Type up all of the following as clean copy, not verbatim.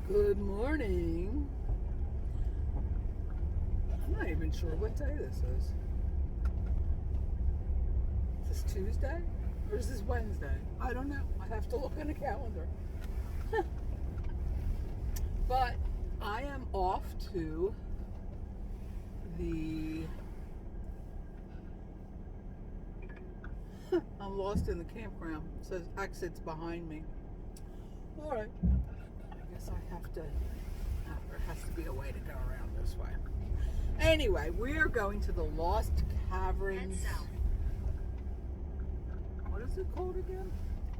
Good morning. I'm not even sure what day this is. Is this Tuesday? Or is this Wednesday? I don't know. I have to look on the calendar. But I am off to the... I'm lost in the campground. It says exits behind me. Alright. I guess I have to... there has to be a way to go around this way. Anyway, we are going to the Lost Caverns. What is it called again?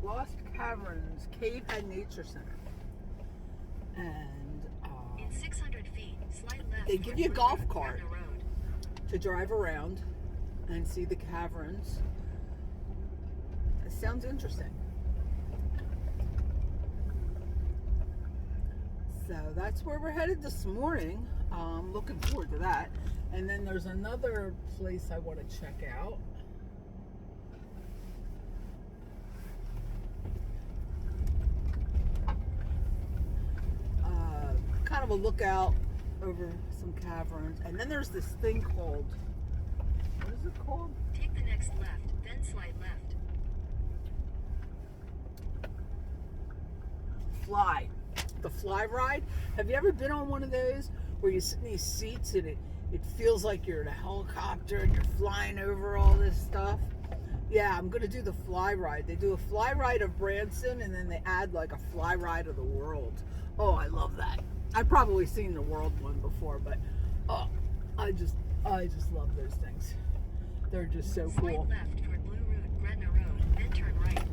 Lost Caverns Cave and Nature Center. And in 600 feet, slide left. They give you a golf cart to drive around and see the caverns. It sounds interesting. So that's where we're headed this morning. Looking forward to that. And then there's another place I want to check out. Kind of a lookout over some caverns. And then there's this thing called, what is it called? Take the next left, then slide left. The fly ride. Have you ever been on one of those where you sit in these seats and it feels like you're in a helicopter and you're flying over all this stuff? Yeah, I'm gonna do the fly ride. They do a fly ride of Branson and then they add like a fly ride of the world. Oh, I love that. I've probably seen the world one before, but I just love those things. They're just so cool. Slide left toward Blue Route, Gretna Road, then turn right.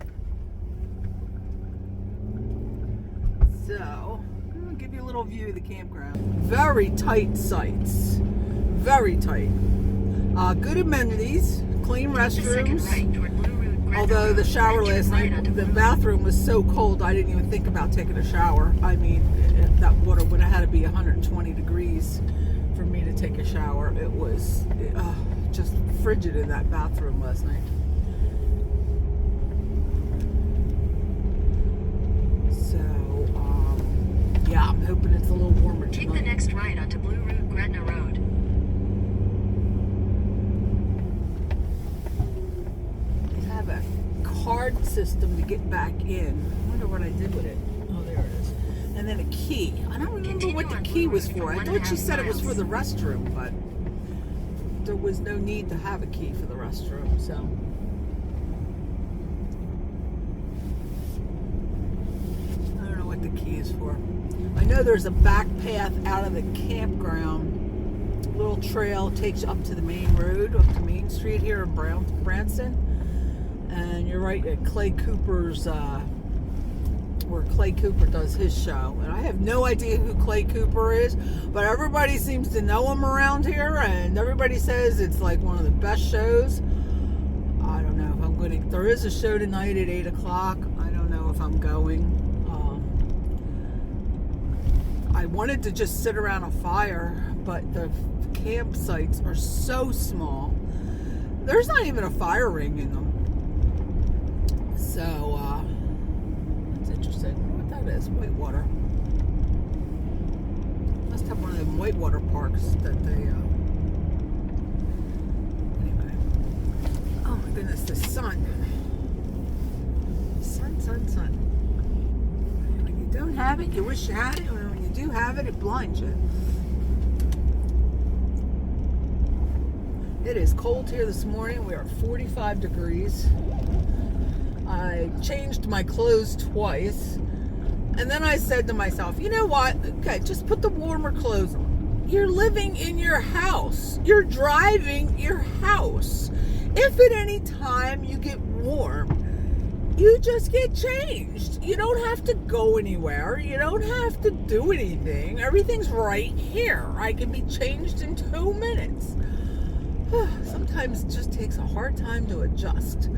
So, I'm going to give you a little view of the campground. Very tight sites. Very tight. Good amenities. Clean restrooms. Right, although the shower last night, the bathroom was so cold, I didn't even think about taking a shower. I mean, that water would have had to be 120 degrees for me to take a shower. It was just frigid in that bathroom last night. Yeah, I'm hoping it's a little warmer tonight. Take the next right onto Blue Route, Gretna Road. They have a card system to get back in. I wonder what I did with it. Oh, there it is. And then a key. I don't remember what the key was for. I thought she said it was for the restroom, but there was no need to have a key for the restroom, so... I don't know what the key is for. I know there's a back path out of the campground. A little trail takes you up to the main road, up to Main Street here in Branson. And you're right at Clay Cooper's, where Clay Cooper does his show. And I have no idea who Clay Cooper is, but everybody seems to know him around here, and everybody says it's like one of the best shows. I don't know if I'm going to, there is a show tonight at 8 o'clock. I don't know if I'm going. I wanted to just sit around a fire, but the campsites are so small. There's not even a fire ring in them. So, it's interesting. I wonder what that is. Whitewater. Must have one of them whitewater parks that they, anyway. Oh my goodness, the sun. Sun. When you don't have it, you wish you had it. When you do have it, it blinds you. It is cold here this morning. We are 45 degrees. I changed my clothes twice. And then I said to myself, you know what? Okay, just put the warmer clothes on. You're living in your house. You're driving your house. If at any time you get warm, you just get changed. You don't have to go anywhere. You don't have to do anything. Everything's right here. I can be changed in 2 minutes. Sometimes it just takes a hard time to adjust.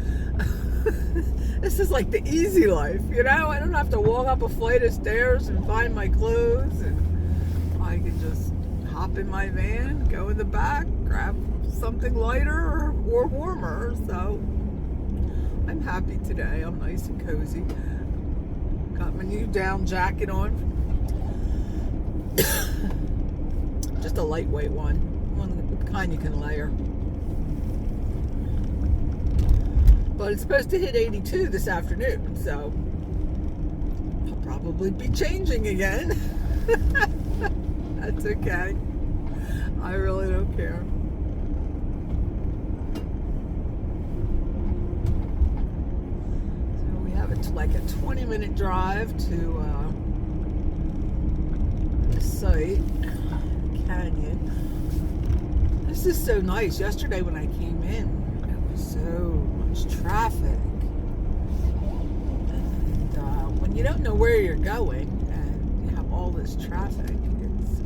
This is like the easy life, you know? I don't have to walk up a flight of stairs and find my clothes, and I can just hop in my van, go in the back, grab something lighter or warmer. So I'm happy today. I'm nice and cozy. Got my new down jacket on. Just a lightweight one the kind you can layer. But it's supposed to hit 82 this afternoon, so I'll probably be changing again. That's okay. I really don't care. So we have like a 20-minute drive to the site, canyon. This is so nice. Yesterday when I came in, it was so much traffic. And when you don't know where you're going and you have all this traffic, it's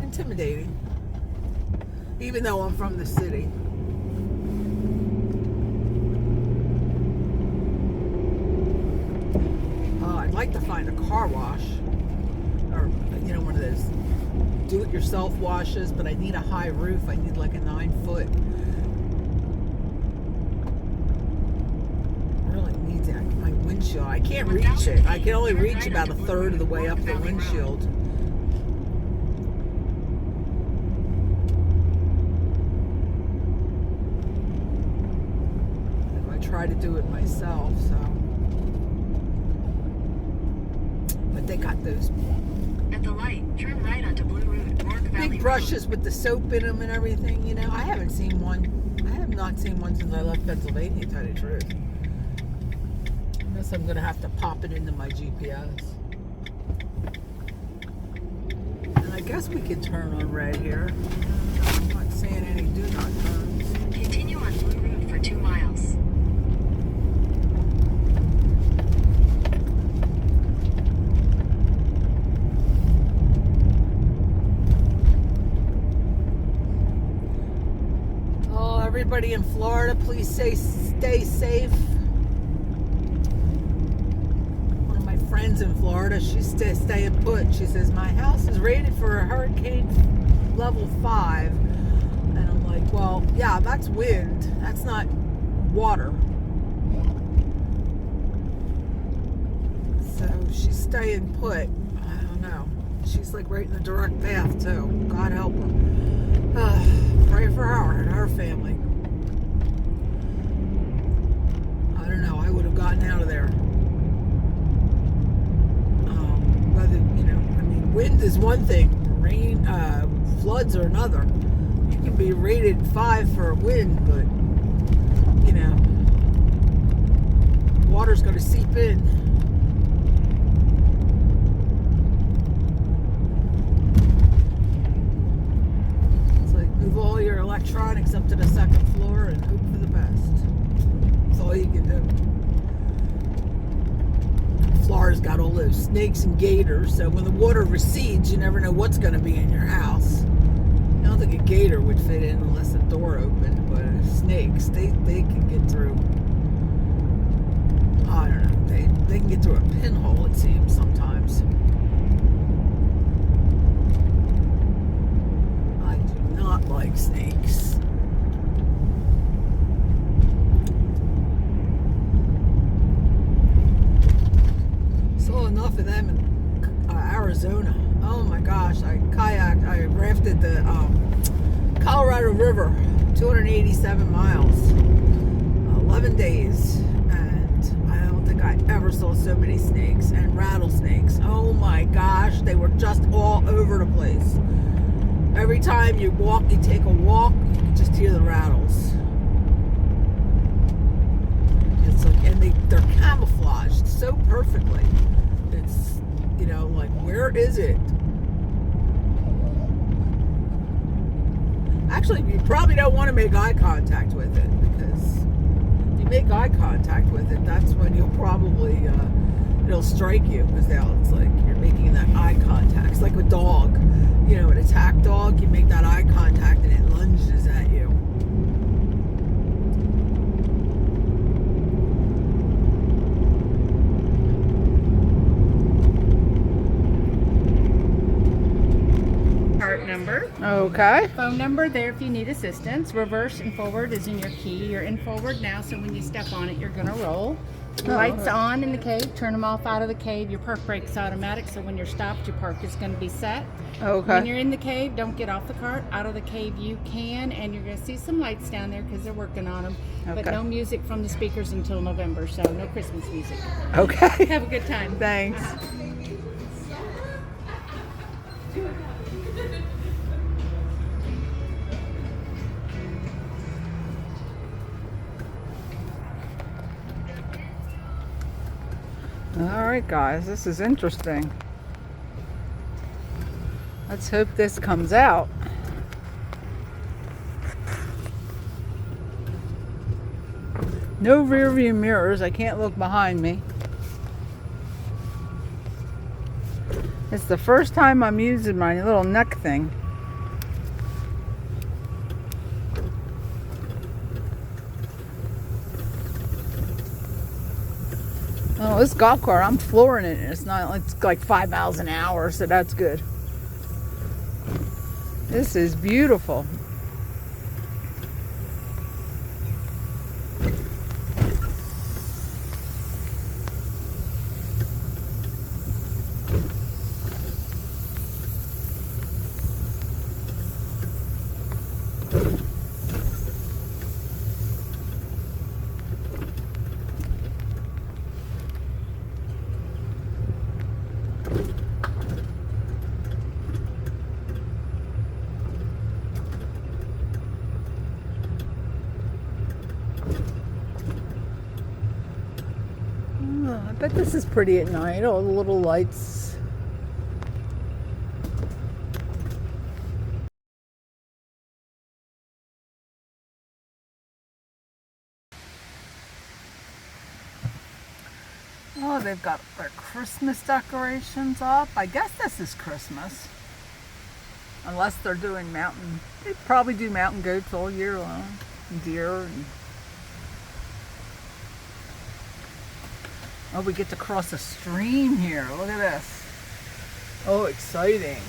intimidating. Even though I'm from the city. I'd like to find a car wash. Or, you know, one of those do-it-yourself washes, but I need a high roof. I need like a 9-foot. Really needs my windshield. I can't reach it. I can only reach about a third of the way up the windshield. If I try to do it myself, so. But they got those At the light, turn right onto Blue Route, Mork Valley big brushes with the soap in them and everything, you know. I haven't seen one. I have not seen one since I left Pennsylvania, to tell you the truth. Unless I'm going to have to pop it into my GPS. And I guess we could turn on red here. I'm not seeing any do not turns. Continue on Blue Route for 2 miles. Everybody in Florida, please stay safe. One of my friends in Florida, she's staying put. She says, my house is rated for a hurricane level 5. And I'm like, well, yeah, that's wind. That's not water. So she's staying put. I don't know. She's like right in the direct path, too. God help her. Pray for her and her family. I don't know. I would have gotten out of there. Whether, you know, I mean, wind is one thing. Rain, floods are another. You can be rated 5 for a wind, but, you know, water's going to seep in. Move all your electronics up to the 2nd floor and hope for the best. That's all you can do. Florida's got all those snakes and gators, so when the water recedes, you never know what's going to be in your house. I don't think a gator would fit in unless the door opened, but snakes, they can get through. I don't know. They can get through a pinhole, it seems, sometimes. Not like snakes. Saw enough of them in Arizona. Oh my gosh, I rafted the Colorado River, 287 miles, 11 days, and I don't think I ever saw so many snakes and rattlesnakes. Oh my gosh, they were just all over the place. Every time you take a walk, you can just hear the rattles. It's like, and they're camouflaged so perfectly. It's, you know, like, where is it? Actually, you probably don't want to make eye contact with it, because if you make eye contact with it, that's when you'll probably, it'll strike you, because it's like you're making that eye contact. It's like a dog. You know, an attack dog, you make that eye contact and it lunges at you. Cart number. Okay. Phone number there if you need assistance. Reverse and forward is in your key. You're in forward now, so when you step on it, you're going to roll. Lights on in the cave, turn them off out of the cave. Your park brake's automatic, so when you're stopped, your park is going to be set. Okay. When you're in the cave, don't get off the cart. Out of the cave you can, and you're going to see some lights down there because they're working on them. But Okay. no music from the speakers until November, so no Christmas music. Okay. Have a good time. Thanks. All right, guys, this is interesting. Let's hope this comes out. No rear view mirrors. I can't look behind me. It's the first time I'm using my little neck thing. Oh, this golf cart, I'm flooring it. It's like 5 miles an hour, so that's good. This is beautiful. I bet this is pretty at night. All the little lights. Oh, they've got their Christmas decorations up. I guess this is Christmas. Unless they're doing mountain. They probably do mountain goats all year long. And deer. And oh, we get to cross a stream here. Look at this. Oh, exciting.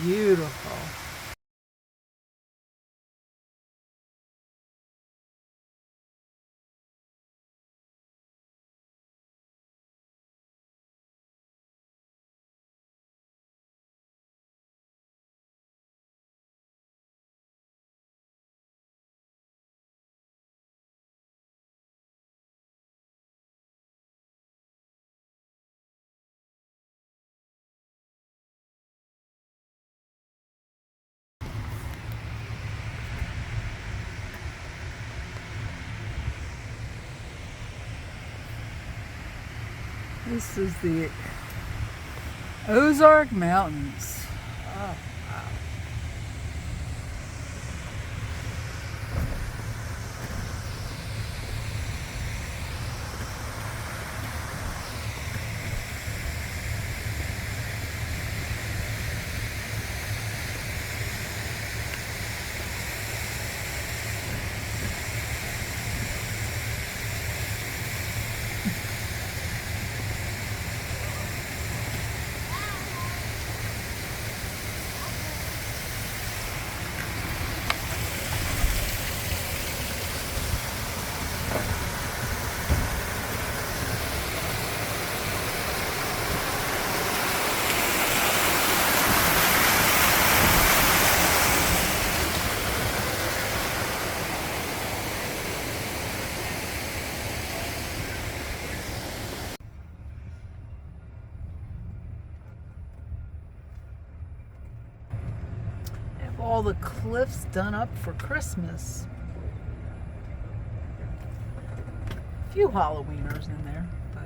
Beautiful. This is the Ozark Mountains. Oh, wow. All the cliffs done up for Christmas. A few Halloweeners in there, but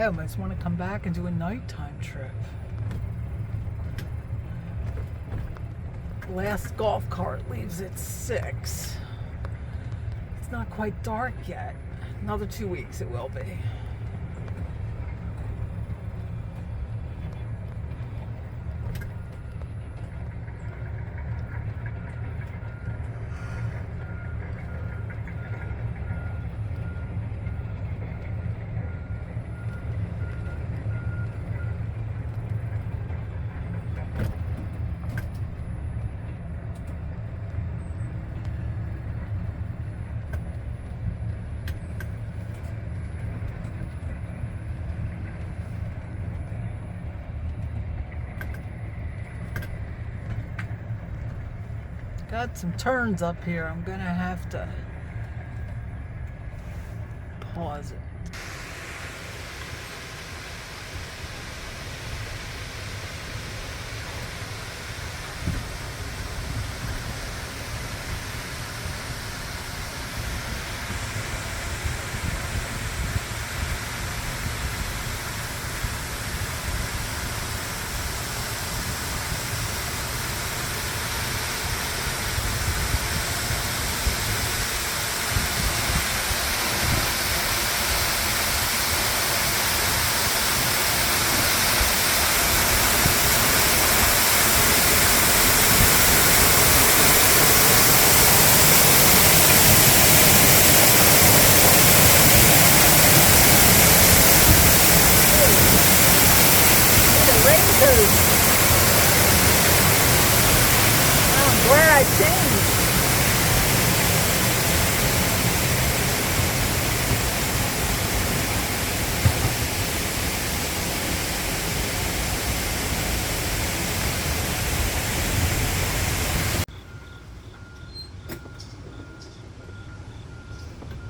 I almost want to come back and do a nighttime trip. Last golf cart leaves at 6. It's not quite dark yet. Another 2 weeks it will be. Got some turns up here. I'm gonna have to pause it. I'm glad I changed.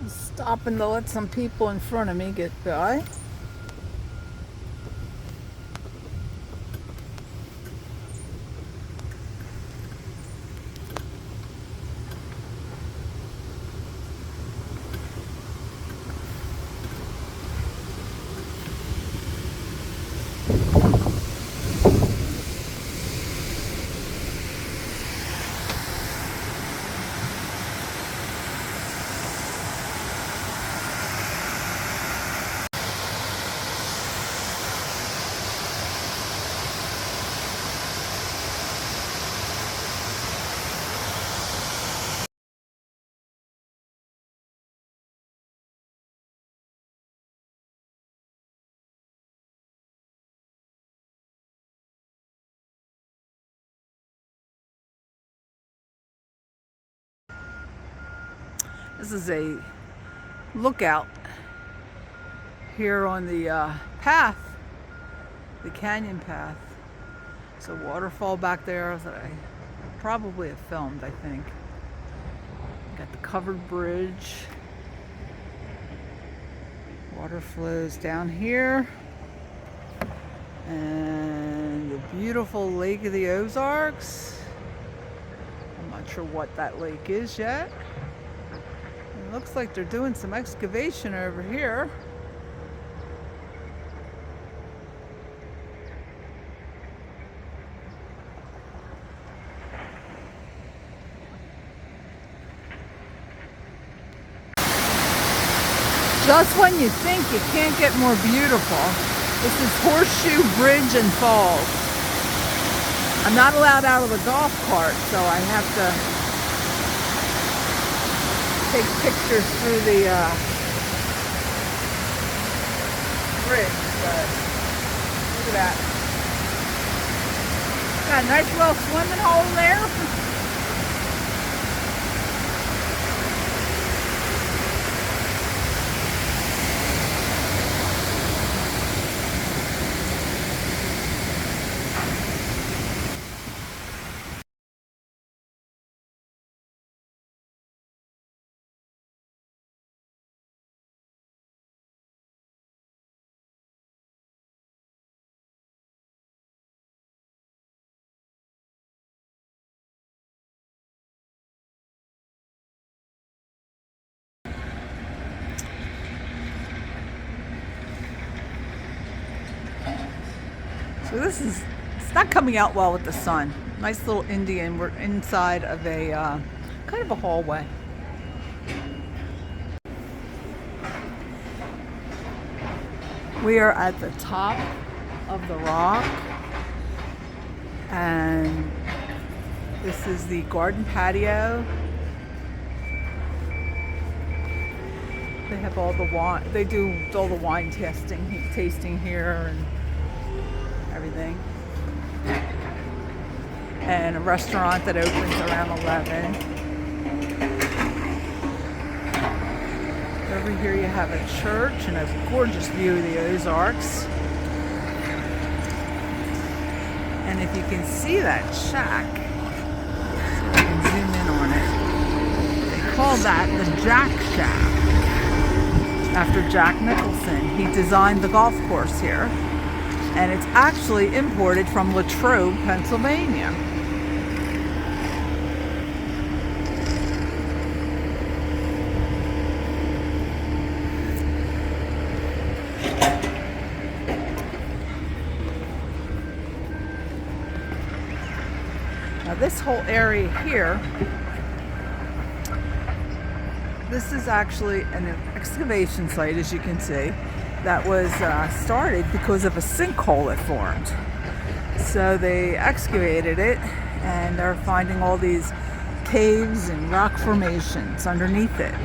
Stopping to let some people in front of me get by. This is a lookout here on the path, the canyon path. It's a waterfall back there that I probably have filmed, I think. Got the covered bridge. Water flows down here. And the beautiful Lake of the Ozarks. I'm not sure what that lake is yet. It looks like they're doing some excavation over here. Just when you think it can't get more beautiful, this is Horseshoe Bridge and Falls. I'm not allowed out of the golf cart, so I have to take pictures through the bridge, but look at that. Got a nice little swimming hole there. So it's not coming out well with the sun. Nice little Indian. We're inside of a kind of a hallway. We are at the top of the rock, and this is the garden patio. They have all the wine. They do all the wine tasting here and everything. And a restaurant that opens around 11. Over here you have a church and a gorgeous view of the Ozarks. And if you can see that shack, so I can zoom in on it. They call that the Jack Shack. After Jack Nicholson. He designed the golf course here. And it's actually imported from Latrobe, Pennsylvania. Now this whole area here, this is actually an excavation site, as you can see, that was started because of a sinkhole that formed. So they excavated it, and they're finding all these caves and rock formations underneath it.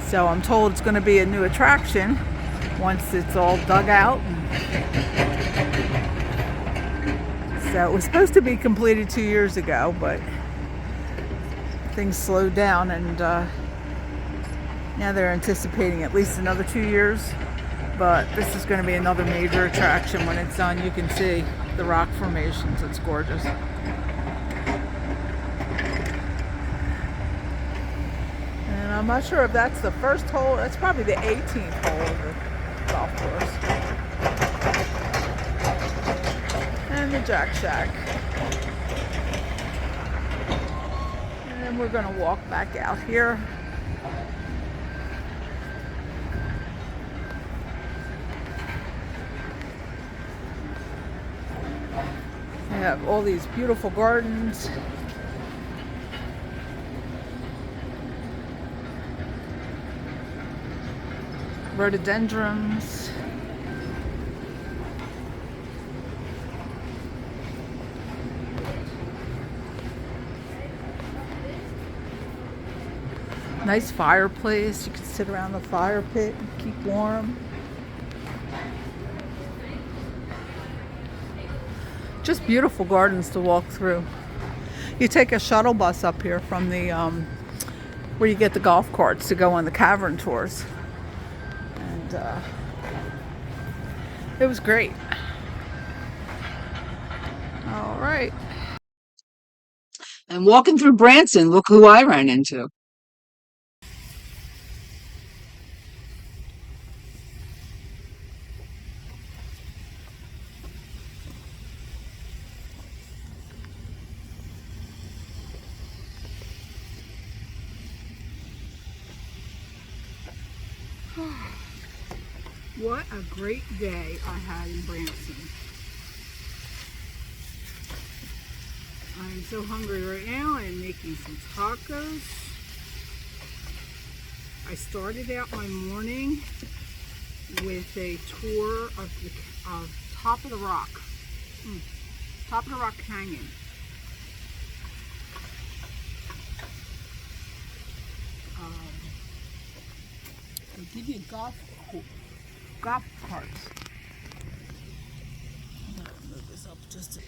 So I'm told it's going to be a new attraction once it's all dug out. So it was supposed to be completed 2 years ago, but things slowed down, and now they're anticipating at least another 2 years. But this is going to be another major attraction when it's done. You can see the rock formations. It's gorgeous. And I'm not sure if that's the first hole. That's probably the 18th hole of the golf course. And the Jack Shack. And then we're going to walk back out here. We have all these beautiful gardens. Rhododendrons. Nice fireplace. You can sit around the fire pit and keep warm. Just beautiful gardens to walk through. You take a shuttle bus up here from the where you get the golf carts to go on the cavern tours, and it was great. All right. And walking through Branson, look who I ran into. What a great day I had in Branson. I'm so hungry right now. I'm making some tacos. I started out my morning with a tour of the Top of the Rock. Top of the Rock Canyon. They give you golf carts. I'm gonna move this up just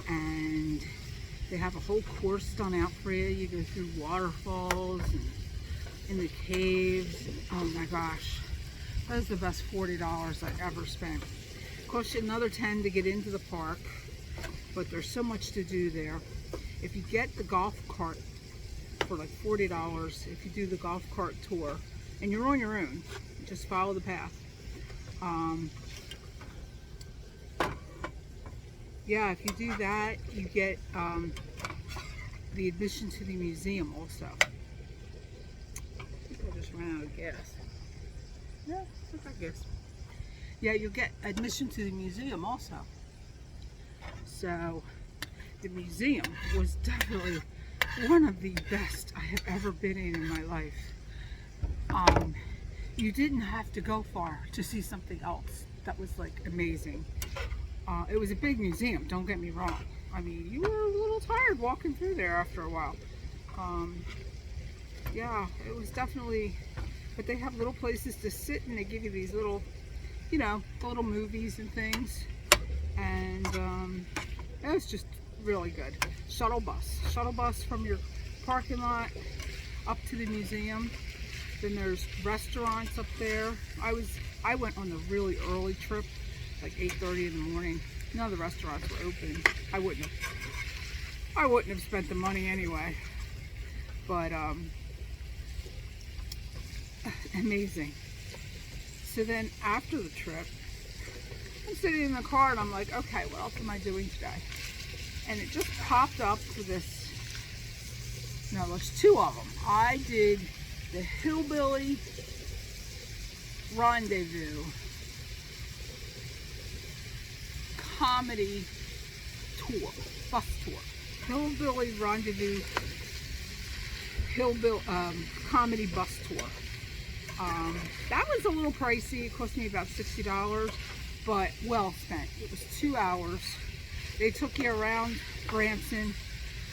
and they have a whole course done out for you. You go through waterfalls and in the caves. Oh my gosh, that is the best $40 I've ever spent. It costs you another $10 to get into the park, but there's so much to do there. If you get the golf cart for like $40, if you do the golf cart tour, and you're on your own, just follow the path. Yeah, if you do that, you get the admission to the museum also. I think I just ran out of gas. Yeah, I think I guess. Yeah, you'll get admission to the museum also. So the museum was definitely one of the best I have ever been in my life. You didn't have to go far to see something else that was like amazing. It was a big museum, don't get me wrong. I mean, you were a little tired walking through there after a while. Yeah, it was definitely, but they have little places to sit and they give you these little, you know, little movies and things. And it was just really good. Shuttle bus from your parking lot up to the museum. Then there's restaurants up there. I went on the really early trip, like 8:30 in the morning. None of the restaurants were open. I wouldn't have spent the money anyway. But amazing. So then after the trip, I'm sitting in the car and I'm like, okay, what else am I doing today? And it just popped up for this. No, there's two of them. I did the Hillbilly Rendezvous comedy tour, bus tour. Hillbilly Rendezvous comedy bus tour. That was a little pricey. It cost me about $60, but well spent. It was 2 hours. They took you around Branson,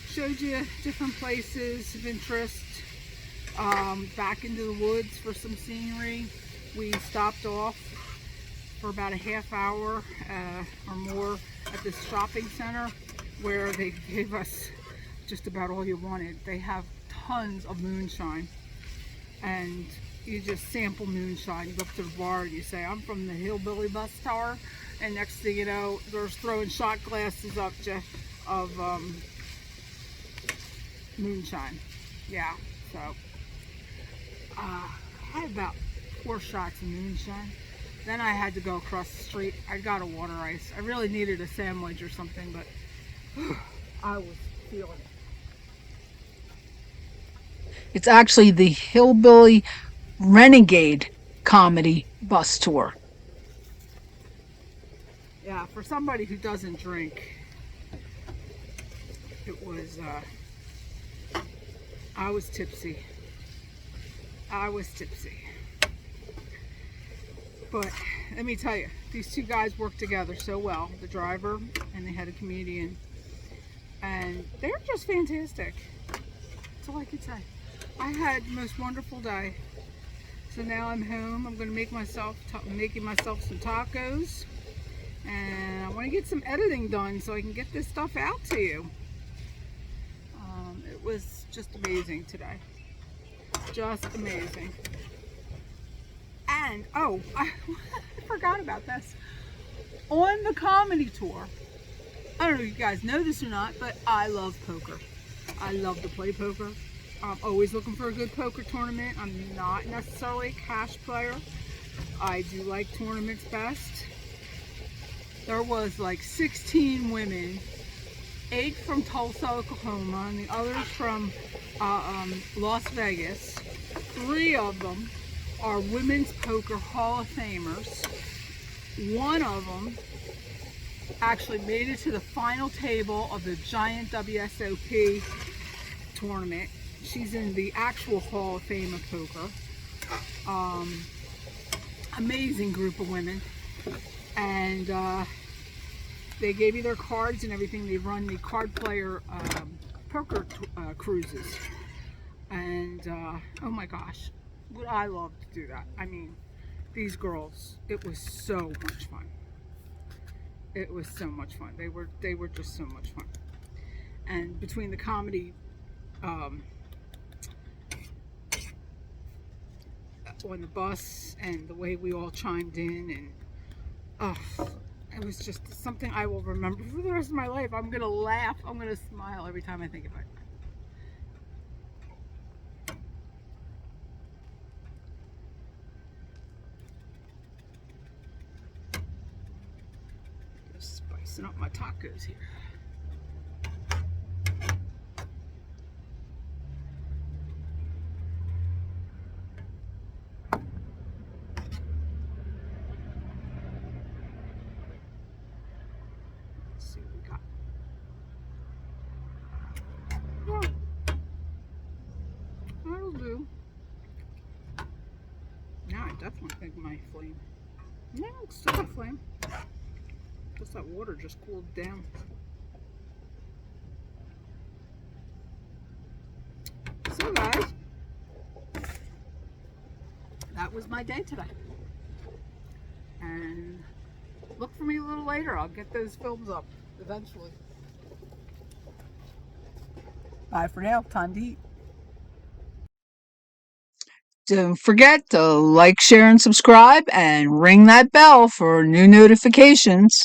showed you different places of interest, back into the woods for some scenery. We stopped off for about a half hour or more at this shopping center where they gave us just about all you wanted. They have tons of moonshine, and you just sample moonshine. You go up to the bar and you say, I'm from the Hillbilly bus tour, and next thing you know, they're throwing shot glasses up of moonshine. Yeah, so I had about 4 shots of moonshine. Then I had to go across the street. I got a water ice. I really needed a sandwich or something, but I was feeling it. It's actually the Hillbilly Renegade comedy bus tour. Yeah, for somebody who doesn't drink, it was, I was tipsy. But let me tell you, these two guys work together so well, the driver and they had a comedian, and they're just fantastic. That's all I can say. I had the most wonderful day. So now I'm home. I'm going to make making myself some tacos, and I want to get some editing done so I can get this stuff out to you. It was just amazing today. Just amazing. And, oh, I forgot about this. On the comedy tour, I don't know if you guys know this or not, but I love poker. I love to play poker. I'm always looking for a good poker tournament. I'm not necessarily a cash player. I do like tournaments best. There was like 16 women, 8 from Tulsa, Oklahoma, and the others from Las Vegas. 3 of them are Women's Poker Hall of Famers. One of them actually made it to the final table of the giant WSOP tournament. She's in the actual Hall of Fame of poker. Amazing group of women. And they gave me their cards and everything. They run the card player poker cruises. And oh my gosh, would I love to do that. I mean, these girls, it was so much fun. It was so much fun. They were just so much fun. And between the comedy on the bus and the way we all chimed in, and it was just something I will remember for the rest of my life. I'm gonna laugh, I'm gonna smile every time I think of it. Just spicing up my tacos here. Let's see what we definitely think it might flame. No, it's still got flame. Just that water just cooled down. So guys, that was my day today. And look for me a little later. I'll get those films up eventually. Bye for now. Time to eat. Don't forget to like, share, and subscribe, and ring that bell for new notifications.